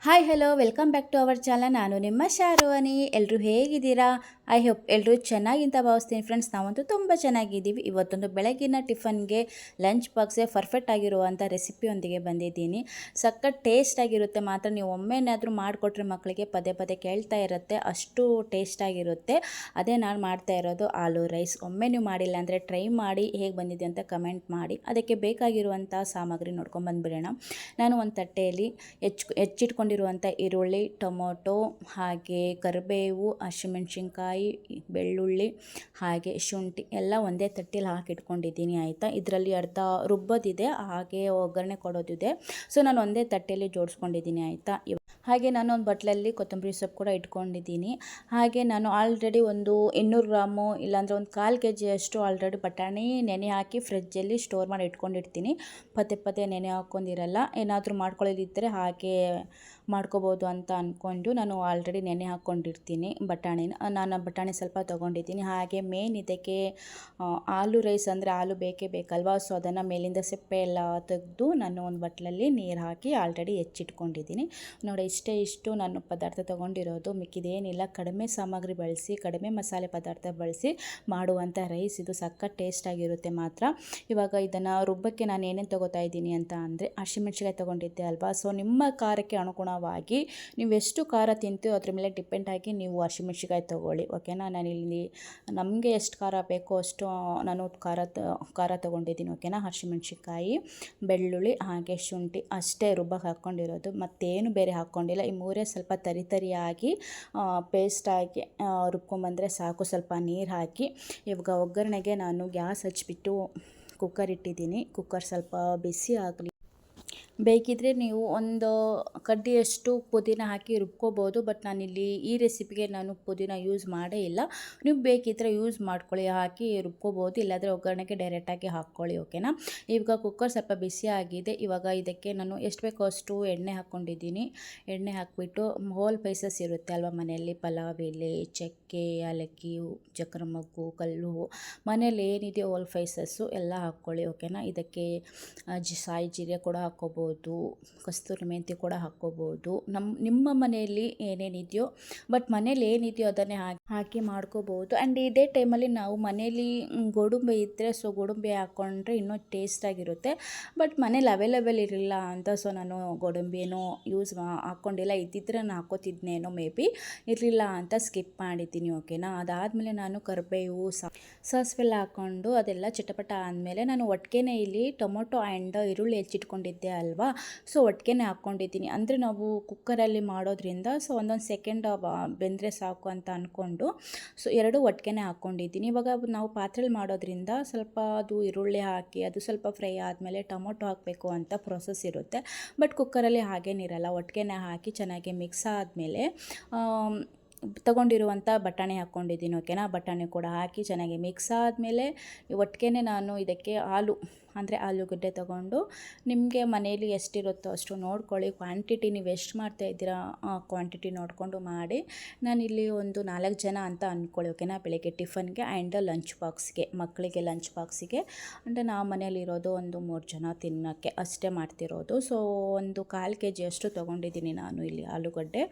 Hi hello welcome back to our channel. ನಾನು ನಿಮ್ಮ ಶಾರುವಾನಿ. ಎಲ್ಲರೂ ಹೇಗಿದ್ದೀರಾ? ಐ ಹೋಪ್ ಎಲ್ಲರೂ ಚೆನ್ನಾಗಿಂತ ಭಾವಿಸ್ತೀನಿ ಫ್ರೆಂಡ್ಸ್. ನಾವಂತೂ ತುಂಬ ಚೆನ್ನಾಗಿದ್ದೀವಿ. ಇವತ್ತೊಂದು ಬೆಳಗಿನ ಟಿಫನ್ಗೆ ಲಂಚ್ ಬಾಕ್ಸ್ಗೆ ಪರ್ಫೆಕ್ಟ್ ಆಗಿರುವಂಥ ರೆಸಿಪಿಯೊಂದಿಗೆ ಬಂದಿದ್ದೀನಿ. ಸಖತ್ ಟೇಸ್ಟಾಗಿರುತ್ತೆ ಮಾತ್ರ. ನೀವು ಒಮ್ಮೆನಾದರೂ ಮಾಡಿಕೊಟ್ರೆ ಮಕ್ಕಳಿಗೆ ಪದೇ ಪದೇ ಕೇಳ್ತಾ ಇರುತ್ತೆ, ಅಷ್ಟು ಟೇಸ್ಟಾಗಿರುತ್ತೆ. ಅದೇ ನಾನು ಮಾಡ್ತಾ ಇರೋದು ಆಲೂ ರೈಸ್. ಒಮ್ಮೆ ನೀವು ಮಾಡಿಲ್ಲ ಅಂದರೆ ಟ್ರೈ ಮಾಡಿ, ಹೇಗೆ ಬಂದಿದೆ ಅಂತ ಕಮೆಂಟ್ ಮಾಡಿ. ಅದಕ್ಕೆ ಬೇಕಾಗಿರುವಂಥ ಸಾಮಗ್ರಿ ನೋಡ್ಕೊಂಡು ಬಂದುಬಿಡೋಣ. ನಾನು ಒಂದು ತಟ್ಟೆಯಲ್ಲಿ ಹೆಚ್ಚಿಟ್ಕೊಂಡಿರುವಂಥ ಈರುಳ್ಳಿ, ಟೊಮೊಟೊ, ಹಾಗೆ ಕರಿಬೇವು, ಹಸಿಮೆಣ್ಸಿನ್ಕಾಯಿ, ಬೆಳ್ಳುಳ್ಳಿ, ಹಾಗೆ ಶುಂಠಿ ಎಲ್ಲ ಒಂದೇ ತಟ್ಟೆಯಲ್ಲಿ ಹಾಕಿಟ್ಕೊಂಡಿದ್ದೀನಿ ಆಯಿತಾ. ಇದರಲ್ಲಿ ಅರ್ಧ ರುಬ್ಬೋದಿದೆ, ಹಾಗೆ ಒಗ್ಗರಣೆ ಕೊಡೋದಿದೆ. ಸೊ ನಾನು ಒಂದೇ ತಟ್ಟೆಯಲ್ಲಿ ಜೋಡಿಸ್ಕೊಂಡಿದ್ದೀನಿ ಆಯಿತಾ. ಹಾಗೆ ನಾನು ಒಂದು ಬಟ್ಲಲ್ಲಿ ಕೊತ್ತಂಬರಿ ಸೊಪ್ಪು ಕೂಡ ಇಟ್ಕೊಂಡಿದ್ದೀನಿ. ಹಾಗೆ ನಾನು ಆಲ್ರೆಡಿ ಒಂದು 200 ಗ್ರಾಮು ಇಲ್ಲಾಂದರೆ ಒಂದು 1/4 kg ಆಲ್ರೆಡಿ ಬಟಾಣಿ ನೆನೆ ಹಾಕಿ ಫ್ರಿಜ್ಜಲ್ಲಿ ಸ್ಟೋರ್ ಮಾಡಿ ಇಟ್ಕೊಂಡಿರ್ತೀನಿ. ಪದೇ ಪದೇ ನೆನೆ ಹಾಕ್ಕೊಂಡಿರಲ್ಲ. ಏನಾದರೂ ಮಾಡ್ಕೊಳ್ಳೋದಿದ್ದರೆ ಹಾಗೆ ಮಾಡ್ಕೋಬೋದು ಅಂತ ಅಂದ್ಕೊಂಡು ನಾನು ಆಲ್ರೆಡಿ ನೆನೆ ಹಾಕ್ಕೊಂಡಿರ್ತೀನಿ ಬಟಾಣಿನ. ನಾನು ಬಟಾಣಿ ಸ್ವಲ್ಪ ತೊಗೊಂಡಿದ್ದೀನಿ. ಹಾಗೆ ಮೇನ್ ಇದಕ್ಕೆ ಆಲೂ ರೈಸ್ ಅಂದರೆ ಆಲೂ ಬೇಕೇ ಬೇಕಲ್ವಾ. ಸೊ ಅದನ್ನು ಮೇಲಿಂದ ಸಿಪ್ಪೆ ಎಲ್ಲ ತೆಗೆದು ನಾನು ಒಂದು ಬಟ್ಲಲ್ಲಿ ನೀರು ಹಾಕಿ ಆಲ್ರೆಡಿ ಹೆಚ್ಚಿಟ್ಕೊಂಡಿದ್ದೀನಿ ನೋಡಿ. ಇಷ್ಟು ನಾನು ಪದಾರ್ಥ ತೊಗೊಂಡಿರೋದು. ಮಿಕ್ಕಿದೇನಿಲ್ಲ, ಕಡಿಮೆ ಸಾಮಗ್ರಿ ಬಳಸಿ, ಕಡಿಮೆ ಮಸಾಲೆ ಪದಾರ್ಥ ಬಳಸಿ ಮಾಡುವಂಥ ರೈಸ್ ಇದು. ಸಖತ್ ಟೇಸ್ಟಾಗಿರುತ್ತೆ ಮಾತ್ರ. ಇವಾಗ ಇದನ್ನು ರುಬ್ಬಕ್ಕೆ ನಾನು ಏನೇನು ತೊಗೋತಾ ಇದ್ದೀನಿ ಅಂತ ಅಂದರೆ, ಹಸಿಮೆಣ್ಸಿಕಾಯಿ ತೊಗೊಂಡಿದ್ದೆ ಅಲ್ವಾ. ಸೊ ನಿಮ್ಮ ಖಾರಕ್ಕೆ ಅನುಗುಣವಾಗಿ ನೀವು ಎಷ್ಟು ಖಾರ ತಿಂತೀವೋ ಅದ್ರ ಮೇಲೆ ಡಿಪೆಂಡ್ ಆಗಿ ನೀವು ಹಸಿಮೆಣ್ಸಿಕಾಯಿ ತೊಗೊಳ್ಳಿ, ಓಕೆನಾ. ನಾನಿಲ್ಲಿ ನಮಗೆ ಎಷ್ಟು ಖಾರ ಬೇಕೋ ಅಷ್ಟು ನಾನು ಖಾರ ತೊಗೊಂಡಿದ್ದೀನಿ, ಓಕೆನಾ. ಹಸಿಮೆಣ್ಸಿಕಾಯಿ, ಬೆಳ್ಳುಳ್ಳಿ, ಹಾಗೆ ಶುಂಠಿ ಅಷ್ಟೇ ರುಬ್ಬಕ್ಕೆ ಹಾಕ್ಕೊಂಡಿರೋದು, ಮತ್ತೇನು ಬೇರೆ ಹಾಕ್ಕೊಂಡಿಲ್ಲ. ಈ ಮೂರೇ ಸ್ವಲ್ಪ ತರಿಯಾಗಿ ಪೇಸ್ಟಾಗಿ ರುಬ್ಕೊಂಬಂದರೆ ಸಾಕು. ಸ್ವಲ್ಪ ನೀರು ಹಾಕಿ ಇವಾಗ ಒಗ್ಗರಣೆಗೆ ನಾನು ಗ್ಯಾಸ್ ಹಚ್ಬಿಟ್ಟು ಕುಕ್ಕರ್ ಇಟ್ಟಿದ್ದೀನಿ. ಕುಕ್ಕರ್ ಸ್ವಲ್ಪ ಬಿಸಿ ಆಗಲಿ. ಬೇಕಿದ್ದರೆ ನೀವು ಒಂದು ಕಡ್ಡಿಯಷ್ಟು ಪುದೀನ ಹಾಕಿ ರುಬ್ಕೋಬೋದು. ಬಟ್ ನಾನಿಲ್ಲಿ ಈ ರೆಸಿಪಿಗೆ ನಾನು ಪುದೀನ ಯೂಸ್ ಮಾಡೇ ಇಲ್ಲ. ನೀವು ಬೇಕಿದ್ದರೆ ಯೂಸ್ ಮಾಡ್ಕೊಳ್ಳಿ, ಹಾಕಿ ರುಬ್ಕೋಬೋದು. ಇಲ್ಲಾಂದರೆ ಒಗ್ಗರಣೆಗೆ ಡೈರೆಕ್ಟಾಗಿ ಹಾಕ್ಕೊಳ್ಳಿ, ಓಕೆನಾ. ಇವಾಗ ಕುಕ್ಕರ್ ಸ್ವಲ್ಪ ಬಿಸಿ ಆಗಿದೆ. ಇವಾಗ ಇದಕ್ಕೆ ನಾನು ಎಷ್ಟು ಬೇಕೋ ಅಷ್ಟು ಎಣ್ಣೆ ಹಾಕ್ಕೊಂಡಿದ್ದೀನಿ. ಎಣ್ಣೆ ಹಾಕಿಬಿಟ್ಟು ಹೋಲ್ ಸ್ಪೈಸಸ್ ಇರುತ್ತೆ ಅಲ್ವಾ ಮನೆಯಲ್ಲಿ, ಪಲಾವ್ ಎಲೆ, ಚಕ್ಕೆ, ಏಲಕ್ಕಿ, ಚಕ್ರ ಮೊಗ್ಗು, ಕಲ್ಲು, ಮನೇಲಿ ಏನಿದೆಯೋ ಹೋಲ್ ಸ್ಪೈಸಸ್ಸು ಎಲ್ಲ ಹಾಕ್ಕೊಳ್ಳಿ, ಓಕೆನಾ. ಇದಕ್ಕೆ ಸಾಯಿ ಜೀರಿಗೆ ಕೂಡ ಹಾಕ್ಕೋಬೋದು, ಕಸ್ತೂರಿ ಮೆಂತ್ಯ ಕೂಡ ಹಾಕ್ಕೋಬೋದು. ನಿಮ್ಮ ಮನೆಯಲ್ಲಿ ಏನೇನಿದೆಯೋ, ಬಟ್ ಮನೇಲಿ ಏನಿದೆಯೋ ಅದನ್ನೇ ಹಾಕಿ ಮಾಡ್ಕೋಬೋದು. ಆ್ಯಂಡ್ ಇದೇ ಟೈಮಲ್ಲಿ ನಾವು ಮನೇಲಿ ಗೋಡಂಬಿ ಇದ್ದರೆ ಸೊ ಗೋಡಂಬಿ ಹಾಕ್ಕೊಂಡ್ರೆ ಇನ್ನೂ ಟೇಸ್ಟಾಗಿರುತ್ತೆ. ಬಟ್ ಮನೇಲಿ ಅವೈಲೇಬಲ್ ಇರಲಿಲ್ಲ ಅಂತ ಸೊ ನಾನು ಗೋಡಂಬಿ ಏನೋ ಹಾಕ್ಕೊಂಡಿಲ್ಲ. ಇದ್ದಿದ್ರೆ ನಾನು ಹಾಕೋತಿದ್ನೇನೋ ಮೇ ಬಿ, ಇರಲಿಲ್ಲ ಅಂತ ಸ್ಕಿಪ್ ಮಾಡಿದ್ದೀನಿ, ಓಕೆನಾ. ಅದಾದಮೇಲೆ ನಾನು ಕರಿಬೇವು, ಸಾಸಿವೆಲ್ಲ ಹಾಕ್ಕೊಂಡು ಅದೆಲ್ಲ ಚಟಪಟ ಆದಮೇಲೆ ನಾನು ಒಟ್ಟಿಗೆನೇ ಇಲ್ಲಿ ಟೊಮೊಟೊ ಆ್ಯಂಡ್ ಈರುಳ್ಳಿ ಹೆಚ್ಚಿಟ್ಕೊಂಡಿದ್ದೆ ಅಲ್ವಾ. ಸೊ ಒಟ್ಟಿಗೆನೇ ಹಾಕ್ಕೊಂಡಿದ್ದೀನಿ. ಅಂದರೆ ನಾವು ಕುಕ್ಕರಲ್ಲಿ ಮಾಡೋದ್ರಿಂದ ಸೊ ಒಂದೊಂದು ಸೆಕೆಂಡ್ ಬೆಂದರೆ ಸಾಕು ಅಂತ ಅಂದ್ಕೊಂಡು ಸೊ ಎರಡು ಒಟ್ಟಿಗೆನೇ ಹಾಕ್ಕೊಂಡಿದ್ದೀನಿ. ಇವಾಗ ನಾವು ಪಾತ್ರೆಯಲ್ಲಿ ಮಾಡೋದ್ರಿಂದ ಸ್ವಲ್ಪ ಅದು ಈರುಳ್ಳಿ ಹಾಕಿ ಅದು ಸ್ವಲ್ಪ ಫ್ರೈ ಆದಮೇಲೆ ಟೊಮೊಟೊ ಹಾಕಬೇಕು ಅಂತ ಪ್ರೊಸೆಸ್ ಇರುತ್ತೆ. ಬಟ್ ಕುಕ್ಕರಲ್ಲಿ ಹಾಗೇನಿರಲ್ಲ, ಒಟ್ಟಿಗೆನೇ ಹಾಕಿ ಚೆನ್ನಾಗಿ ಮಿಕ್ಸ್ ಆದಮೇಲೆ ತಗೊಂಡಿರುವಂಥ ಬಟಾಣಿ ಹಾಕ್ಕೊಂಡಿದ್ದೀನಿ, ಓಕೆನಾ. ಬಟಾಣಿ ಕೂಡ ಹಾಕಿ ಚೆನ್ನಾಗಿ ಮಿಕ್ಸ್ ಆದಮೇಲೆ ಒಟ್ಟಿಗೆನೇ ನಾನು ಇದಕ್ಕೆ ಅಂದರೆ ಆಲೂಗಡ್ಡೆ ತೊಗೊಂಡು, ನಿಮಗೆ ಮನೇಲಿ ಎಷ್ಟಿರುತ್ತೋ ಅಷ್ಟು ನೋಡ್ಕೊಳ್ಳಿ. ಕ್ವಾಂಟಿಟಿ ನೀವು ಎಷ್ಟು ಮಾಡ್ತಾಯಿದ್ದೀರಾ ಕ್ವಾಂಟಿಟಿ ನೋಡಿಕೊಂಡು ಮಾಡಿ. ನಾನಿಲ್ಲಿ ಒಂದು 4 ಜನ ಅಂತ ಅಂದ್ಕೊಳ್ಳಿ, ಓಕೆನಾ. ಬೆಳಗ್ಗೆ ಟಿಫನ್ಗೆ ಆ್ಯಂಡ್ ಲಂಚ್ ಬಾಕ್ಸ್ಗೆ, ಮಕ್ಕಳಿಗೆ ಲಂಚ್ ಬಾಕ್ಸಿಗೆ. ಅಂದರೆ ನಾವು ಮನೇಲಿರೋದು ಒಂದು 3 ಜನ ತಿನ್ನೋಕ್ಕೆ ಅಷ್ಟೇ ಮಾಡ್ತಿರೋದು. ಸೊ ಒಂದು 1/4 kg ಅಷ್ಟು ತೊಗೊಂಡಿದ್ದೀನಿ ನಾನು ಇಲ್ಲಿ ಆಲೂಗಡ್ಡೆ.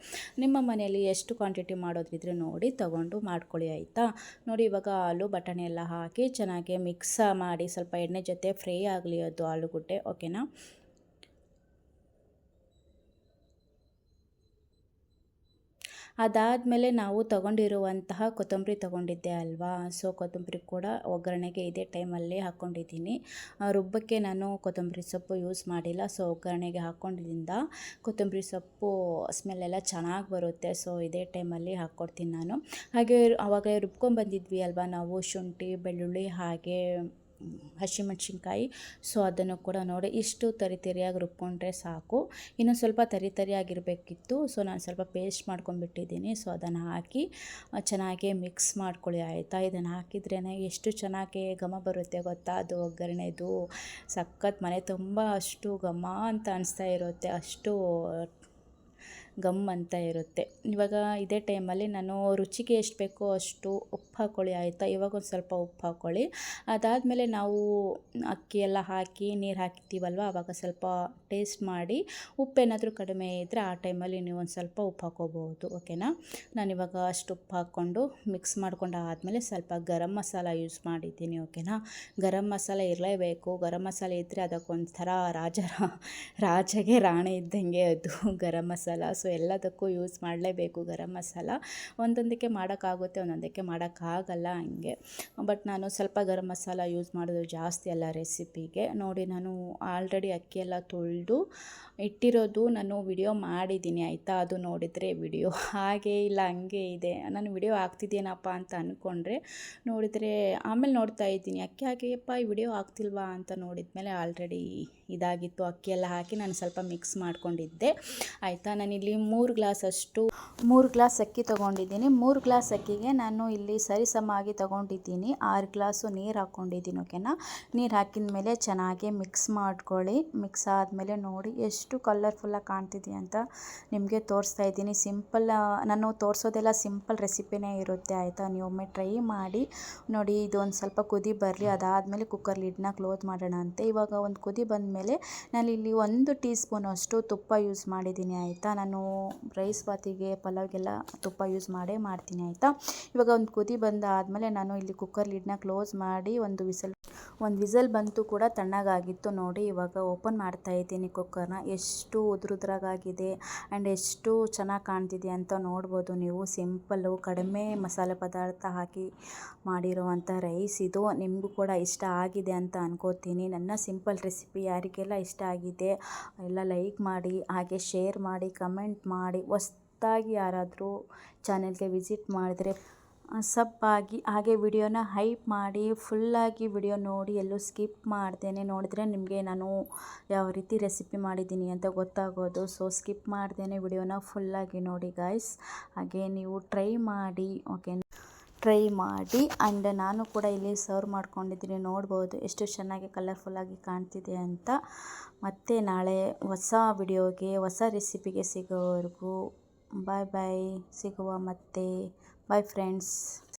ನಿಮ್ಮ ಮನೆಯಲ್ಲಿ ಎಷ್ಟು ಕ್ವಾಂಟಿಟಿ ಮಾಡೋದಿದ್ರೆ ನೋಡಿ ತೊಗೊಂಡು ಮಾಡ್ಕೊಳ್ಳಿ, ಆಯಿತಾ. ನೋಡಿ ಇವಾಗ ಬಟಾಣಿ ಎಲ್ಲ ಹಾಕಿ ಚೆನ್ನಾಗಿ ಮಿಕ್ಸ್ ಮಾಡಿ ಸ್ವಲ್ಪ ಎಣ್ಣೆ ಜೊತೆ ಫ್ರೈ ಆಗಲಿ ಅದು ಆಲೂಗಡ್ಡೆ, ಓಕೆನಾ. ಅದಾದಮೇಲೆ ನಾವು ತೊಗೊಂಡಿರುವಂತಹ ಕೊತ್ತಂಬರಿ ತೊಗೊಂಡಿದ್ದೆ ಅಲ್ವಾ. ಸೊ ಕೊತ್ತಂಬರಿ ಕೂಡ ಒಗ್ಗರಣೆಗೆ ಇದೇ ಟೈಮಲ್ಲಿ ಹಾಕ್ಕೊಂಡಿದ್ದೀನಿ. ರುಬ್ಬಕ್ಕೆ ನಾನು ಕೊತ್ತಂಬರಿ ಸೊಪ್ಪು ಯೂಸ್ ಮಾಡಿಲ್ಲ. ಸೊ ಒಗ್ಗರಣೆಗೆ ಹಾಕ್ಕೊಂಡಿದ್ದರಿಂದ ಕೊತ್ತಂಬರಿ ಸೊಪ್ಪು ಸ್ಮೆಲ್ಲೆಲ್ಲ ಚೆನ್ನಾಗಿ ಬರುತ್ತೆ. ಸೊ ಇದೇ ಟೈಮಲ್ಲಿ ಹಾಕ್ಕೊಡ್ತೀನಿ ನಾನು. ಹಾಗೆ ಆವಾಗ ರುಬ್ಕೊಂಡ್ಬಂದಿದ್ವಿ ಅಲ್ವಾ ನಾವು, ಶುಂಠಿ, ಬೆಳ್ಳುಳ್ಳಿ, ಹಾಗೆ ಹಸಿಮೆಣ್ಸಿನ್ಕಾಯಿ. ಸೊ ಅದನ್ನು ಕೂಡ ನೋಡಿ ಇಷ್ಟು ತರಿಯಾಗಿ ರುಬ್ಕೊಂಡ್ರೆ ಸಾಕು. ಇನ್ನೂ ಸ್ವಲ್ಪ ತರಿಯಾಗಿರಬೇಕಿತ್ತು. ಸೊ ನಾನು ಸ್ವಲ್ಪ ಪೇಸ್ಟ್ ಮಾಡ್ಕೊಂಡ್ಬಿಟ್ಟಿದ್ದೀನಿ. ಸೊ ಅದನ್ನು ಹಾಕಿ ಚೆನ್ನಾಗಿ ಮಿಕ್ಸ್ ಮಾಡ್ಕೊಳ್ಳಿ, ಆಯಿತಾ. ಇದನ್ನು ಹಾಕಿದ್ರೇ ಎಷ್ಟು ಚೆನ್ನಾಗಿ ಘಮ ಬರುತ್ತೆ ಗೊತ್ತಾ, ಅದು ಒಗ್ಗರಣೆದು ಸಖತ್ ಮನೆ ತುಂಬ ಅಷ್ಟು ಘಮ ಅಂತ ಅನಿಸ್ತಾ ಇರುತ್ತೆ. ಅಷ್ಟು ಗಮ್ ಅಂತ ಇರುತ್ತೆ. ಇವಾಗ ಇದೇ ಟೈಮಲ್ಲಿ ನಾನು ರುಚಿಗೆ ಎಷ್ಟು ಬೇಕೋ ಅಷ್ಟು ಉಪ್ಪು ಹಾಕ್ಕೊಳ್ಳಿ ಆಯಿತಾ. ಇವಾಗ ಒಂದು ಸ್ವಲ್ಪ ಉಪ್ಪು ಹಾಕ್ಕೊಳ್ಳಿ. ಅದಾದಮೇಲೆ ನಾವು ಅಕ್ಕಿ ಎಲ್ಲ ಹಾಕಿ ನೀರು ಹಾಕಿರ್ತೀವಲ್ವ, ಆವಾಗ ಸ್ವಲ್ಪ ಟೇಸ್ಟ್ ಮಾಡಿ ಉಪ್ಪೇನಾದರೂ ಕಡಿಮೆ ಇದ್ದರೆ ಆ ಟೈಮಲ್ಲಿ ನೀವು ಒಂದು ಸ್ವಲ್ಪ ಉಪ್ಪು ಹಾಕ್ಕೋಬೋದು. ಓಕೆನಾ. ನಾನಿವಾಗ ಅಷ್ಟು ಉಪ್ಪು ಹಾಕ್ಕೊಂಡು ಮಿಕ್ಸ್ ಮಾಡ್ಕೊಂಡು ಆದಮೇಲೆ ಸ್ವಲ್ಪ ಗರಂ ಮಸಾಲ ಯೂಸ್ ಮಾಡಿದ್ದೀನಿ. ಓಕೆನಾ. ಗರಂ ಮಸಾಲ ಇರಲೇಬೇಕು. ಗರಂ ಮಸಾಲೆ ಇದ್ದರೆ ಅದಕ್ಕೊಂಥರ ರಾಜಗೆ ರಾಣಿ ಇದ್ದಂಗೆ ಅದು ಗರಂ ಮಸಾಲ. ಸೊ ಎಲ್ಲದಕ್ಕೂ ಯೂಸ್ ಮಾಡಲೇಬೇಕು ಗರಂ ಮಸಾಲ. ಒಂದೊಂದಕ್ಕೆ ಮಾಡೋಕ್ಕಾಗುತ್ತೆ, ಒಂದೊಂದಕ್ಕೆ ಮಾಡೋಕ್ಕಾಗಲ್ಲ ಹಂಗೆ. ಬಟ್ ನಾನು ಸ್ವಲ್ಪ ಗರಂ ಮಸಾಲ ಯೂಸ್ ಮಾಡೋದು ಜಾಸ್ತಿ ಅಲ್ಲ ರೆಸಿಪಿಗೆ. ನೋಡಿ, ನಾನು ಆಲ್ರೆಡಿ ಅಕ್ಕಿ ಎಲ್ಲ ತೊಳೆದು ಇಟ್ಟಿರೋದು ನಾನು ವಿಡಿಯೋ ಮಾಡಿದ್ದೀನಿ ಆಯಿತಾ. ಅದು ನೋಡಿದರೆ ವಿಡಿಯೋ ಹಾಗೆ ಇಲ್ಲ ಹಂಗೆ ಇದೆ. ನಾನು ವಿಡಿಯೋ ಆಗ್ತಿದ್ದೇನಪ್ಪ ಅಂತ ಅಂದ್ಕೊಂಡ್ರೆ ನೋಡಿದರೆ ಆಮೇಲೆ ನೋಡ್ತಾ ಇದ್ದೀನಿ ಅಕ್ಕಿ ಹಾಕಿಯಪ್ಪ ಈ ವಿಡಿಯೋ ಆಗ್ತಿಲ್ವಾ ಅಂತ ನೋಡಿದ್ಮೇಲೆ ಆಲ್ರೆಡಿ ಇದಾಗಿತ್ತು. ಅಕ್ಕಿ ಎಲ್ಲ ಹಾಕಿ ನಾನು ಸ್ವಲ್ಪ ಮಿಕ್ಸ್ ಮಾಡ್ಕೊಂಡಿದ್ದೆ ಆಯಿತಾ. ನಾನಿಲ್ಲಿ 3 ಗ್ಲಾಸ್ ಅಕ್ಕಿ ತೊಗೊಂಡಿದ್ದೀನಿ. 3 ಗ್ಲಾಸ್ ಅಕ್ಕಿಗೆ ನಾನು ಇಲ್ಲಿ ಸರಿಸಮಾಗಿ ತೊಗೊಂಡಿದ್ದೀನಿ 6 ಗ್ಲಾಸು ನೀರು ಹಾಕ್ಕೊಂಡಿದ್ದೀನಿ. ಓಕೆನಾ. ನೀರು ಹಾಕಿದ ಮೇಲೆ ಚೆನ್ನಾಗಿ ಮಿಕ್ಸ್ ಮಾಡ್ಕೊಳ್ಳಿ. ಮಿಕ್ಸ್ ಆದಮೇಲೆ ನೋಡಿ ಎಷ್ಟು ಕಲರ್ಫುಲ್ಲಾಗಿ ಕಾಣ್ತಿದೆ ಅಂತ ನಿಮಗೆ ತೋರಿಸ್ತಾ ಇದ್ದೀನಿ. ನಾನು ತೋರಿಸೋದೆಲ್ಲ ಸಿಂಪಲ್ ರೆಸಿಪಿನೇ ಇರುತ್ತೆ ಆಯಿತಾ. ನೀವು ಒಮ್ಮೆ ಟ್ರೈ ಮಾಡಿ ನೋಡಿ. ಇದು ಒಂದು ಸ್ವಲ್ಪ ಕುದಿ ಬರಲಿ. ಅದಾದಮೇಲೆ ಕುಕ್ಕರ್ ಲಿಡ್ನ ಕ್ಲೋಸ್ ಮಾಡೋಣ ಅಂತೆ. ಇವಾಗ ಒಂದು ಕುದಿ ಬಂದಮೇಲೆ ನಾನಿಲ್ಲಿ 1 ಟೀ ಸ್ಪೂನ್ ಅಷ್ಟು ತುಪ್ಪ ಯೂಸ್ ಮಾಡಿದ್ದೀನಿ ಆಯಿತಾ. ನಾನು ರೈಸ್ ಬಾತಿಗೆ ಪಲಾವ್ಗೆಲ್ಲ ತುಪ್ಪ ಯೂಸ್ ಮಾಡ್ತೀನಿ ಆಯಿತಾ. ಇವಾಗ ಒಂದು ಕುದಿ ಬಂದಾದಮೇಲೆ ನಾನು ಇಲ್ಲಿ ಕುಕ್ಕರ್ ಲಿಡ್ನ ಕ್ಲೋಸ್ ಮಾಡಿ ಒಂದು ವಿಸಲ್ ಬಂತು ಕೂಡ ತಣ್ಣಗಾಗಿತ್ತು. ನೋಡಿ ಇವಾಗ ಓಪನ್ ಮಾಡ್ತಾ ಇದ್ದೀನಿ ಕುಕ್ಕರ್ನ. ಎಷ್ಟು ಉದುರುದ್ರಾಗಿದೆ ಆ್ಯಂಡ್ ಎಷ್ಟು ಚೆನ್ನಾಗಿ ಕಾಣ್ತಿದೆ ಅಂತ ನೋಡ್ಬೋದು ನೀವು. ಸಿಂಪಲ್ಲು ಕಡಿಮೆ ಮಸಾಲೆ ಪದಾರ್ಥ ಹಾಕಿ ಮಾಡಿರುವಂಥ ರೈಸ್ ಇದು. ನಿಮಗೂ ಕೂಡ ಇಷ್ಟ ಆಗಿದೆ ಅಂತ ಅನ್ಕೋತೀನಿ. ನನ್ನ ಸಿಂಪಲ್ ರೆಸಿಪಿ ಯಾರಿಗೆಲ್ಲ ಇಷ್ಟ ಆಗಿದೆ ಎಲ್ಲ ಲೈಕ್ ಮಾಡಿ, ಹಾಗೆ ಶೇರ್ ಮಾಡಿ, ಕಮೆಂಟ್ ಮಾಡಿ. ಹೊಸ್ದಾಗಿ ಯಾರಾದರೂ ಚಾನೆಲ್ಗೆ ವಿಸಿಟ್ ಮಾಡಿದರೆ ಸಬ್ ಆಗಿ, ಹಾಗೆ ವಿಡಿಯೋನ ಹೈಪ್ ಮಾಡಿ ಫುಲ್ಲಾಗಿ ವಿಡಿಯೋ ನೋಡಿ, ಎಲ್ಲೂ ಸ್ಕಿಪ್ ಮಾಡ್ದೇನೆ ನೋಡಿದ್ರೆ ನಿಮಗೆ ನಾನು ಯಾವ ರೀತಿ ರೆಸಿಪಿ ಮಾಡಿದ್ದೀನಿ ಅಂತ ಗೊತ್ತಾಗೋದು. ಸೊ ಸ್ಕಿಪ್ ಮಾಡ್ದೇನೆ ವಿಡಿಯೋನ ಫುಲ್ಲಾಗಿ ನೋಡಿ ಗಾಯ್ಸ್. ಹಾಗೆ ನೀವು ಟ್ರೈ ಮಾಡಿ. ಓಕೆ, ಟ್ರೈ ಮಾಡಿ. ಆ್ಯಂಡ್ ನಾನು ಕೂಡ ಇಲ್ಲಿ ಸರ್ವ್ ಮಾಡ್ಕೊಂಡಿದ್ದೀನಿ. ನೋಡ್ಬೋದು ಎಷ್ಟು ಚೆನ್ನಾಗಿ ಕಲರ್ಫುಲ್ಲಾಗಿ ಕಾಣ್ತಿದೆ ಅಂತ. ಮತ್ತೆ ನಾಳೆ ಹೊಸ ವಿಡಿಯೋಗೆ ಹೊಸ ರೆಸಿಪಿಗೆ ಸಿಗೋವರೆಗೂ ಬಾಯ್ ಬಾಯ್. ಸಿಗುವ ಮತ್ತೆ. Bye friends.